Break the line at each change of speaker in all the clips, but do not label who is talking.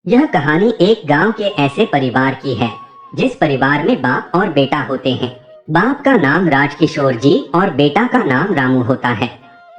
यह कहानी एक गांव के ऐसे परिवार की है जिस परिवार में बाप और बेटा होते हैं। बाप का नाम राजकिशोर जी और बेटा का नाम रामू होता है।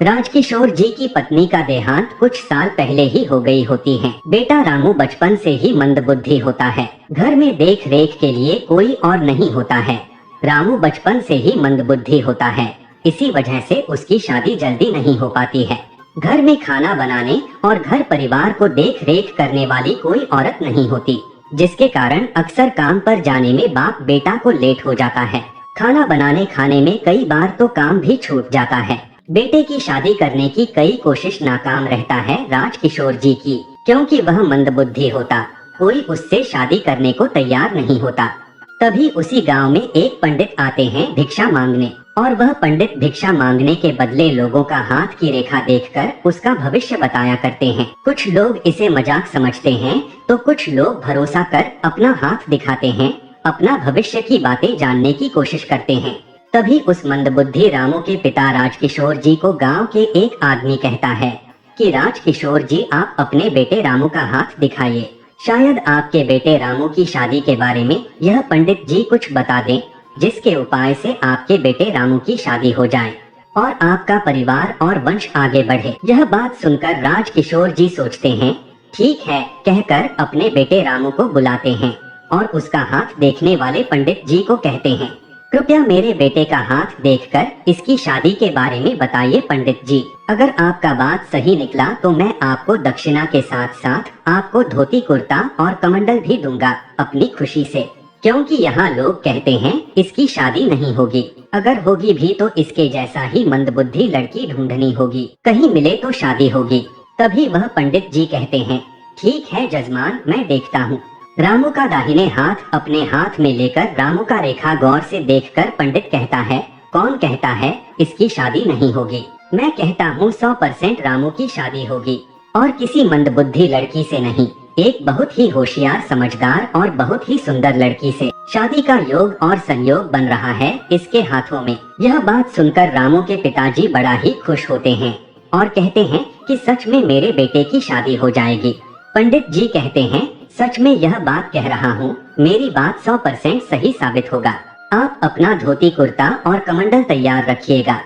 राजकिशोर जी की पत्नी का देहांत कुछ साल पहले ही हो गई होती है। बेटा रामू बचपन से ही मंदबुद्धि होता है। घर में देख रेख के लिए कोई और नहीं होता है। रामू बचपन से ही मंदबुद्धि होता है, इसी वजह से उसकी शादी जल्दी नहीं हो पाती है। घर में खाना बनाने और घर परिवार को देख रेख करने वाली कोई औरत नहीं होती, जिसके कारण अक्सर काम पर जाने में बाप बेटा को लेट हो जाता है। खाना बनाने खाने में कई बार तो काम भी छूट जाता है। बेटे की शादी करने की कई कोशिश नाकाम रहता है राजकिशोर जी की, क्योंकि वह मंदबुद्धि होता, कोई उससे शादी करने को तैयार नहीं होता। तभी उसी गांव में एक पंडित आते हैं भिक्षा मांगने, और वह पंडित भिक्षा मांगने के बदले लोगों का हाथ की रेखा देखकर उसका भविष्य बताया करते हैं। कुछ लोग इसे मजाक समझते हैं तो कुछ लोग भरोसा कर अपना हाथ दिखाते हैं, अपना भविष्य की बातें जानने की कोशिश करते हैं। तभी उस मंदबुद्धि रामू के पिता राजकिशोर जी को गांव के एक आदमी कहता है कि राजकिशोर जी, आप अपने बेटे रामू का हाथ दिखाइए, शायद आपके बेटे रामू की शादी के बारे में यह पंडित जी कुछ बता दें, जिसके उपाय से आपके बेटे रामू की शादी हो जाए और आपका परिवार और वंश आगे बढ़े। यह बात सुनकर राजकिशोर जी सोचते हैं, ठीक है, कहकर अपने बेटे रामू को बुलाते हैं और उसका हाथ देखने वाले पंडित जी को कहते हैं, कृपया मेरे बेटे का हाथ देखकर इसकी शादी के बारे में बताइए पंडित जी। अगर आपका बात सही निकला तो मैं आपको दक्षिणा के साथ साथ आपको धोती कुर्ता और कमंडल भी दूंगा अपनी खुशी से, क्योंकि यहाँ लोग कहते हैं इसकी शादी नहीं होगी, अगर होगी भी तो इसके जैसा ही मंदबुद्धि लड़की ढूंढनी होगी, कहीं मिले तो शादी होगी। तभी वह पंडित जी कहते हैं, ठीक है जजमान, मैं देखता हूँ। रामू का दाहिने हाथ अपने हाथ में लेकर रामू का रेखा गौर से देखकर पंडित कहता है, कौन कहता है इसकी शादी नहीं होगी? मैं कहता हूँ 100% रामू की शादी होगी, और किसी मंदबुद्धि लड़की से नहीं, एक बहुत ही होशियार, समझदार और बहुत ही सुंदर लड़की से शादी का योग और संयोग बन रहा है इसके हाथों में। यह बात सुनकर रामू के पिताजी बड़ा ही खुश होते हैं और कहते हैं कि सच में मेरे बेटे की शादी हो जाएगी। पंडित जी कहते हैं, सच में यह बात कह रहा हूँ, मेरी बात 100% सही साबित होगा। आप अपना धोती कुर्ता और कमंडल तैयार रखिएगा,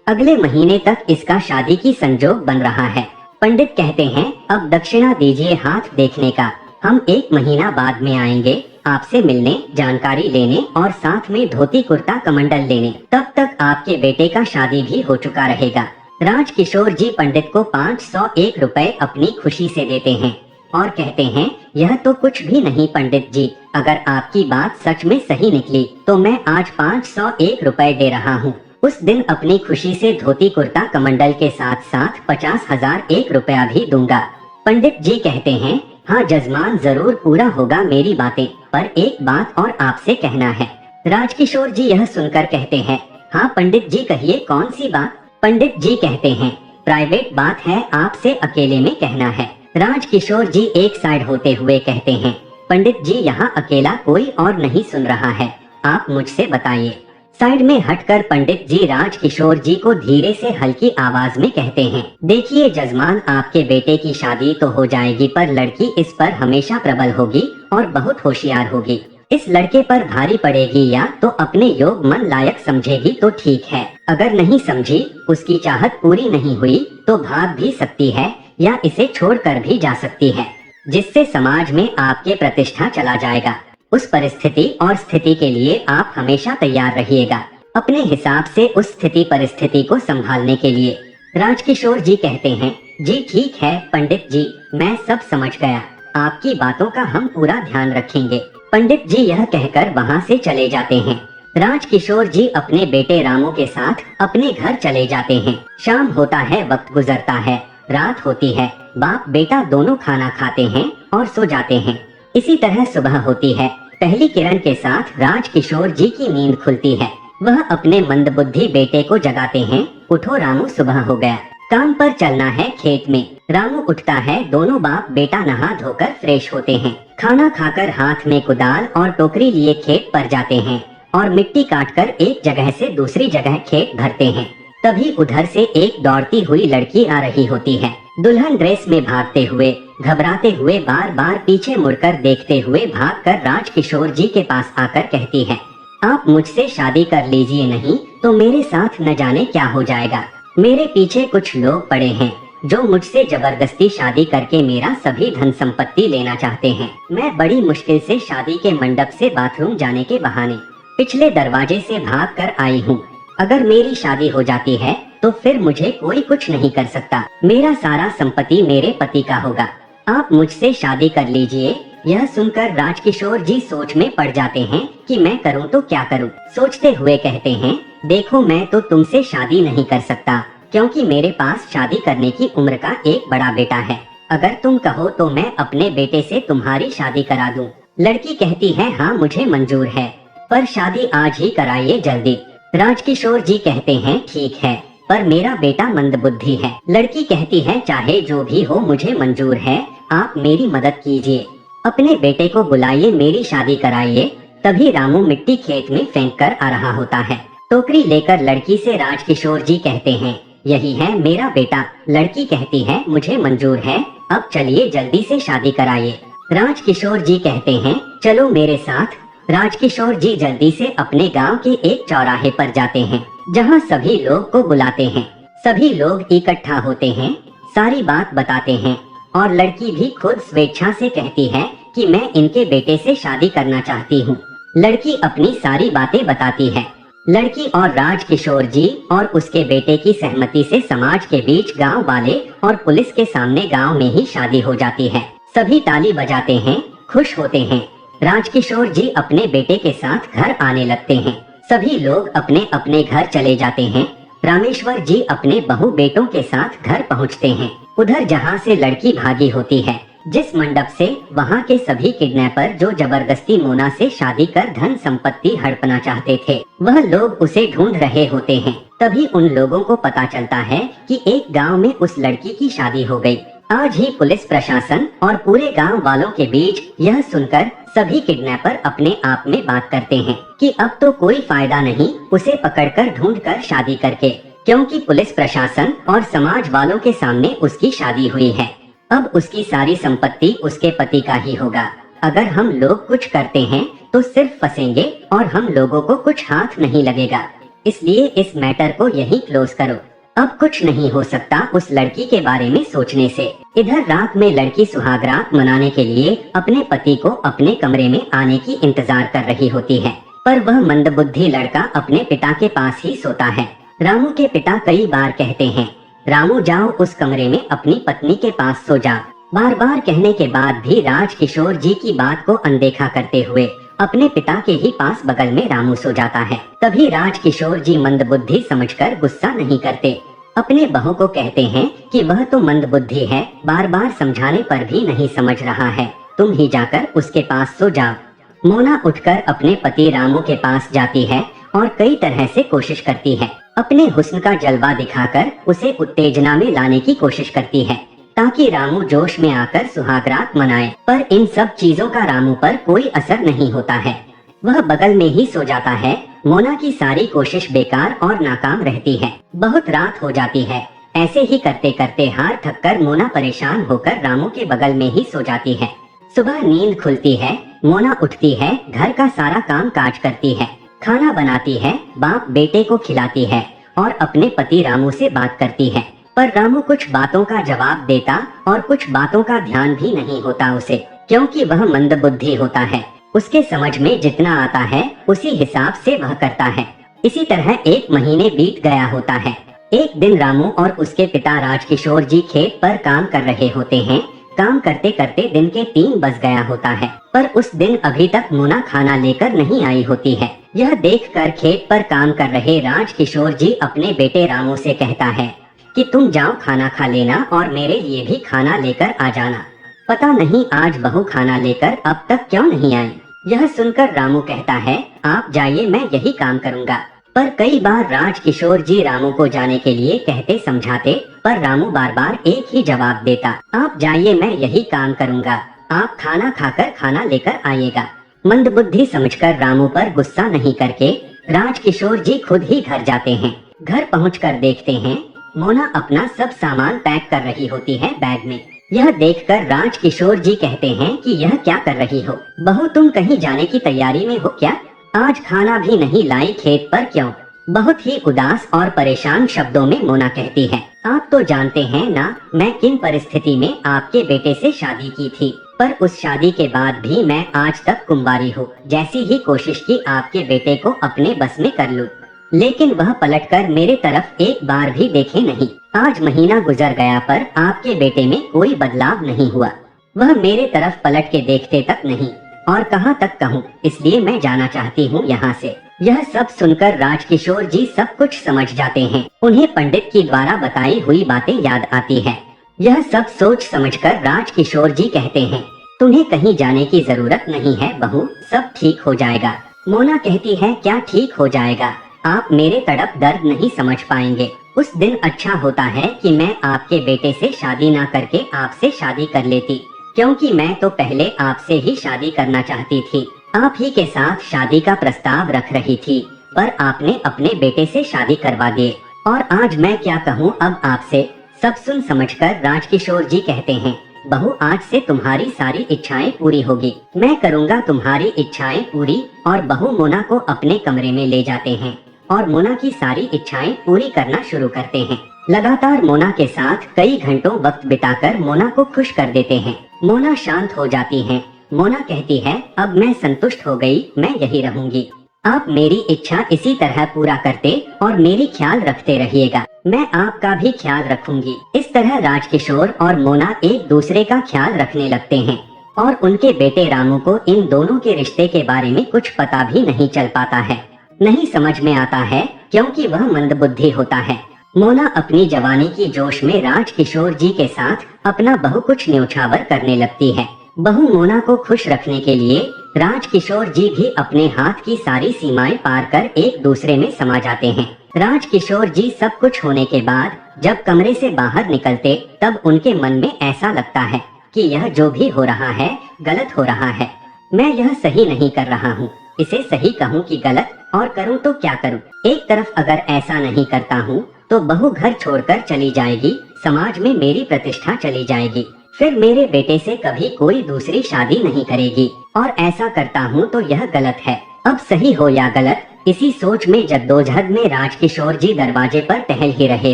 अगले महीने तक इसका शादी की संजोग बन रहा है। पंडित कहते हैं, अब दक्षिणा दीजिए हाथ देखने का, हम 1 महीना बाद में आएंगे आपसे मिलने, जानकारी लेने और साथ में धोती कुर्ता कमंडल लेने। तब तक आपके बेटे का शादी भी हो चुका रहेगा। राजकिशोर जी पंडित को 501 रुपए अपनी खुशी से देते हैं और कहते हैं, यह तो कुछ भी नहीं पंडित जी, अगर आपकी बात सच में सही निकली तो मैं आज 501 रुपए दे रहा हूँ। उस दिन अपनी खुशी से धोती कुर्ता कमंडल के साथ साथ 50,001 रुपया भी दूंगा। पंडित जी कहते हैं, हाँ जजमान, जरूर पूरा होगा मेरी बातें, पर एक बात और आपसे कहना है। राजकिशोर जी यह सुनकर कहते हैं, हाँ पंडित जी कहिए, कौन सी बात? पंडित जी कहते हैं, प्राइवेट बात है, आपसे अकेले में कहना है। राजकिशोर जी एक साइड होते हुए कहते हैं, पंडित जी यहाँ अकेला कोई और नहीं सुन रहा है, आप मुझसे बताइए। साइड में हटकर पंडित जी राजकिशोर जी को धीरे से हल्की आवाज में कहते हैं, देखिए जजमान, आपके बेटे की शादी तो हो जाएगी, पर लड़की इस पर हमेशा प्रबल होगी और बहुत होशियार होगी। इस लड़के पर भारी पड़ेगी या तो अपने योग मन लायक समझेगी तो ठीक है, अगर नहीं समझी, उसकी चाहत पूरी नहीं हुई तो भाग भी सकती है या इसे छोड़कर भी जा सकती है, जिससे समाज में आपके प्रतिष्ठा चला जाएगा। उस परिस्थिति और स्थिति के लिए आप हमेशा तैयार रहिएगा, अपने हिसाब से उस स्थिति परिस्थिति को संभालने के लिए। राजकिशोर जी कहते हैं, जी ठीक है पंडित जी, मैं सब समझ गया, आपकी बातों का हम पूरा ध्यान रखेंगे। पंडित जी यह कहकर वहाँ से चले जाते हैं। राजकिशोर जी अपने बेटे रामू के साथ अपने घर चले जाते हैं। शाम होता है, वक्त गुजरता है, रात होती है, बाप बेटा दोनों खाना खाते हैं और सो जाते हैं। इसी तरह सुबह होती है, पहली किरण के साथ राजकिशोर जी की नींद खुलती है। वह अपने मंदबुद्धि बेटे को जगाते हैं, उठो रामू, सुबह हो गया, काम पर चलना है खेत में। रामू उठता है, दोनों बाप बेटा नहा धोकर फ्रेश होते हैं, खाना खाकर हाथ में कुदाल और टोकरी लिए खेत पर जाते हैं और मिट्टी काटकर एक जगह से दूसरी जगह खेत भरते हैं। तभी उधर से एक दौड़ती हुई लड़की आ रही होती है, दुल्हन ड्रेस में भागते हुए घबराते हुए बार बार पीछे मुड़कर देखते हुए भागकर राजकिशोर जी के पास आकर कहती है, आप मुझसे शादी कर लीजिए, नहीं तो मेरे साथ न जाने क्या हो जाएगा। मेरे पीछे कुछ लोग पड़े हैं जो मुझसे जबरदस्ती शादी करके मेरा सभी धन संपत्ति लेना चाहते हैं। मैं बड़ी मुश्किल से शादी के मंडप से बाथरूम जाने के बहाने पिछले दरवाजे से भाग कर आई हूँ। अगर मेरी शादी हो जाती है तो फिर मुझे कोई कुछ नहीं कर सकता। मेरा सारा संपत्ति मेरे पति का होगा। आप मुझसे शादी कर लीजिए। यह सुनकर राजकिशोर जी सोच में पड़ जाते हैं कि मैं करूं तो क्या करूं। सोचते हुए कहते हैं, देखो मैं तो तुमसे शादी नहीं कर सकता क्योंकि मेरे पास शादी करने की उम्र का एक बड़ा बेटा है। अगर तुम कहो तो मैं अपने बेटे से तुम्हारी शादी करा दूं। लड़की कहती है, हाँ मुझे मंजूर है, पर शादी आज ही कराइए जल्दी। राजकिशोर जी कहते हैं, ठीक है, पर मेरा बेटा मंदबुद्धि है। लड़की कहती है, चाहे जो भी हो मुझे मंजूर है, आप मेरी मदद कीजिए, अपने बेटे को बुलाइए, मेरी शादी कराइए। तभी रामू मिट्टी खेत में फेंक कर आ रहा होता है। टोकरी लेकर लड़की से राजकिशोर जी कहते हैं, यही है मेरा बेटा। लड़की कहती है, मुझे मंजूर है, अब चलिए जल्दी से शादी कराइए। राजकिशोर जी कहते हैं, चलो मेरे साथ। राजकिशोर जी जल्दी से अपने गांव के एक चौराहे पर जाते हैं जहां सभी लोग को बुलाते हैं। सभी लोग इकट्ठा होते हैं, सारी बात बताते हैं और लड़की भी खुद स्वेच्छा से कहती है कि मैं इनके बेटे से शादी करना चाहती हूँ। लड़की अपनी सारी बातें बताती है। लड़की और राजकिशोर जी और उसके बेटे की सहमति से समाज के बीच गांव वाले और पुलिस के सामने गांव में ही शादी हो जाती है। सभी ताली बजाते हैं, खुश होते हैं। राजकिशोर जी अपने बेटे के साथ घर आने लगते हैं। सभी लोग अपने अपने घर चले जाते हैं। रामेश्वर जी अपने बहू बेटों के साथ घर पहुंचते हैं। उधर जहां से लड़की भागी होती है, जिस मंडप से, वहां के सभी किडनैपर जो जबरदस्ती मोना से शादी कर धन संपत्ति हड़पना चाहते थे, वह लोग उसे ढूंढ रहे होते हैं। तभी उन लोगों को पता चलता है कि एक गांव में उस लड़की की शादी हो गई। आज ही पुलिस प्रशासन और पूरे गांव वालों के बीच यह सुनकर सभी किडनैपर अपने आप में बात करते हैं कि अब तो कोई फायदा नहीं उसे पकड़कर ढूंढकर शादी करके, क्योंकि पुलिस प्रशासन और समाज वालों के सामने उसकी शादी हुई है। अब उसकी सारी संपत्ति उसके पति का ही होगा। अगर हम लोग कुछ करते हैं तो सिर्फ फंसेंगे और हम लोगों को कुछ हाथ नहीं लगेगा। इसलिए इस मैटर को यहीं क्लोज करो। अब कुछ नहीं हो सकता उस लड़की के बारे में सोचने से। इधर रात में लड़की सुहाग रात मनाने के लिए अपने पति को अपने कमरे में आने की इंतजार कर रही होती है, पर वह मंदबुद्धि लड़का अपने पिता के पास ही सोता है। रामू के पिता कई बार कहते हैं, रामू जाओ उस कमरे में अपनी पत्नी के पास सो जा। बार बार कहने के बाद भी राजकिशोर जी की बात को अनदेखा करते हुए अपने पिता के ही पास बगल में रामू सो जाता है। तभी राजकिशोर जी मंदबुद्धि समझकर गुस्सा नहीं करते, अपने बहू को कहते हैं कि वह तो मंदबुद्धि है, बार बार समझाने पर भी नहीं समझ रहा है, तुम ही जाकर उसके पास सो जाओ। मोना उठकर अपने पति रामू के पास जाती है और कई तरह से कोशिश करती है। अपने हुस्न का जलवा दिखाकर उसे उत्तेजना में लाने की कोशिश करती है ताकि रामू जोश में आकर सुहागरात मनाए, पर इन सब चीजों का रामू पर कोई असर नहीं होता है। वह बगल में ही सो जाता है। मोना की सारी कोशिश बेकार और नाकाम रहती है। बहुत रात हो जाती है। ऐसे ही करते करते हार थककर मोना परेशान होकर रामू के बगल में ही सो जाती है। सुबह नींद खुलती है। मोना उठती है, घर का सारा काम काज करती है, खाना बनाती है, बाप बेटे को खिलाती है और अपने पति रामू से बात करती है। पर रामू कुछ बातों का जवाब देता और कुछ बातों का ध्यान भी नहीं होता उसे, क्योंकि वह मंदबुद्धि होता है। उसके समझ में जितना आता है उसी हिसाब से वह करता है। इसी तरह 1 महीने बीत गया होता है। एक दिन रामू और उसके पिता राजकिशोर जी खेत पर काम कर रहे होते हैं। काम करते करते दिन के 3 बज गया होता है, पर उस दिन अभी तक मोना खाना लेकर नहीं आई होती है। यह देखकर खेत पर काम कर रहे राजकिशोर जी अपने बेटे रामू से कहता है कि तुम जाओ खाना खा लेना और मेरे लिए भी खाना लेकर आ जाना। पता नहीं आज बहू खाना लेकर अब तक क्यों नहीं आई। यह सुनकर रामू कहता है, आप जाइए, मैं यही काम करूँगा। पर कई बार राजकिशोर जी रामू को जाने के लिए कहते समझाते, पर रामू बार बार एक ही जवाब देता, आप जाइए, मैं यही काम करूँगा, आप खाना खाकर खाना लेकर आइएगा। मंदबुद्धि समझकर रामू पर गुस्सा नहीं करके राजकिशोर जी खुद ही घर जाते हैं। घर पहुंचकर देखते हैं मोना अपना सब सामान पैक कर रही होती है बैग में। यह देखकर राजकिशोर जी कहते हैं कि यह क्या कर रही हो बहू, तुम कहीं जाने की तैयारी में हो क्या? आज खाना भी नहीं लाई खेत पर क्यों? बहुत ही उदास और परेशान शब्दों में मोना कहती है, आप तो जानते हैं ना मैं किन परिस्थिति में आपके बेटे से शादी की थी, पर उस शादी के बाद भी मैं आज तक कुंवारी हूँ। जैसी ही कोशिश की आपके बेटे को अपने बस में कर लूं, लेकिन वह पलटकर मेरे तरफ एक बार भी देखे नहीं। आज महीना गुजर गया पर आपके बेटे में कोई बदलाव नहीं हुआ। वह मेरे तरफ पलट के देखते तक नहीं, और कहाँ तक कहूँ, इसलिए मैं जाना चाहती हूँ यहाँ से। यह सब सुनकर राजकिशोर जी सब कुछ समझ जाते हैं। उन्हें पंडित की द्वारा बताई हुई बातें याद आती है। यह सब सोच समझकर राजकिशोर जी कहते हैं, तुम्हें कहीं जाने की जरूरत नहीं है बहू, सब ठीक हो जाएगा। मोना कहती है, क्या ठीक हो जाएगा? आप मेरे तड़प दर्द नहीं समझ पाएंगे। उस दिन अच्छा होता है कि मैं आपके बेटे से शादी ना करके आपसे शादी कर लेती, क्योंकि मैं तो पहले आपसे ही शादी करना चाहती थी। आप ही के साथ शादी का प्रस्ताव रख रही थी, पर आपने अपने बेटे से शादी करवा दिए। और आज मैं क्या कहूँ अब आपसे। सब सुन समझकर राजकिशोर जी कहते हैं, बहू आज से तुम्हारी सारी इच्छाएं पूरी होगी। मैं करूँगा तुम्हारी इच्छाएं पूरी। और बहू मोना को अपने कमरे में ले जाते हैं और मोना की सारी इच्छाएं पूरी करना शुरू करते हैं। लगातार मोना के साथ कई घंटों वक्त बिताकर मोना को खुश कर देते हैं। मोना शांत हो जाती है। मोना कहती है, अब मैं संतुष्ट हो गई, मैं यही रहूंगी। आप मेरी इच्छा इसी तरह पूरा करते और मेरी ख्याल रखते रहिएगा, मैं आपका भी ख्याल रखूंगी। इस तरह राजकिशोर और मोना एक दूसरे का ख्याल रखने लगते हैं। और उनके बेटे रामू को इन दोनों के रिश्ते के बारे में कुछ पता भी नहीं चल पाता है, नहीं समझ में आता है, क्योंकि वह मंदबुद्धि होता है। मोना अपनी जवानी की जोश में राजकिशोर जी के साथ अपना बहु कुछ न्योछावर करने लगती है। बहू मोना को खुश रखने के लिए राजकिशोर जी भी अपने हाथ की सारी सीमाएं पार कर एक दूसरे में समा जाते हैं। राजकिशोर जी सब कुछ होने के बाद जब कमरे से बाहर निकलते, तब उनके मन में ऐसा लगता है कि यह जो भी हो रहा है गलत हो रहा है। मैं यह सही नहीं कर रहा हूँ, इसे सही कहूँ कि गलत, और करूँ तो क्या करूँ। एक तरफ अगर ऐसा नहीं करता हूँ तो बहू घर छोड़कर चली जाएगी, समाज में मेरी प्रतिष्ठा चली जाएगी, फिर मेरे बेटे से कभी कोई दूसरी शादी नहीं करेगी। और ऐसा करता हूँ तो यह गलत है। अब सही हो या गलत, इसी सोच में जद्दोजहद में राजकिशोर जी दरवाजे पर टहल ही रहे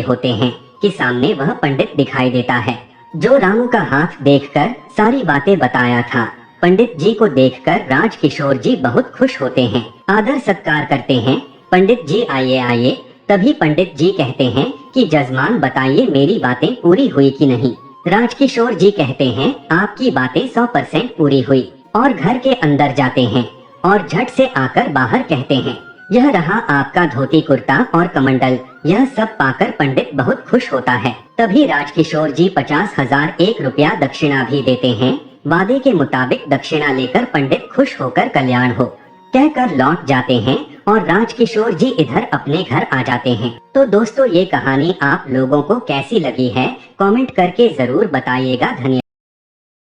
होते हैं कि सामने वह पंडित दिखाई देता है, जो रामू का हाथ देखकर सारी बातें बताया था। पंडित जी को देखकर राजकिशोर जी बहुत खुश होते हैं, आदर सत्कार करते हैं। पंडित जी आइए आइए। तभी पंडित जी कहते हैं कि जजमान बताइए मेरी बातें पूरी हुई कि नहीं। राजकिशोर जी कहते हैं, आपकी बातें 100% पूरी हुई। और घर के अंदर जाते हैं और झट से आकर बाहर कहते हैं, यह रहा आपका धोती कुर्ता और कमंडल। यह सब पाकर पंडित बहुत खुश होता है। तभी राजकिशोर जी 50,000 1 रुपया दक्षिणा भी देते हैं। वादे के मुताबिक दक्षिणा लेकर पंडित खुश होकर कल्याण हो कहकर लौट जाते हैं और राजकिशोर जी इधर अपने घर आ जाते हैं। तो दोस्तों, ये कहानी आप लोगों को कैसी लगी है कमेंट करके जरूर बताइएगा। धन्यवाद।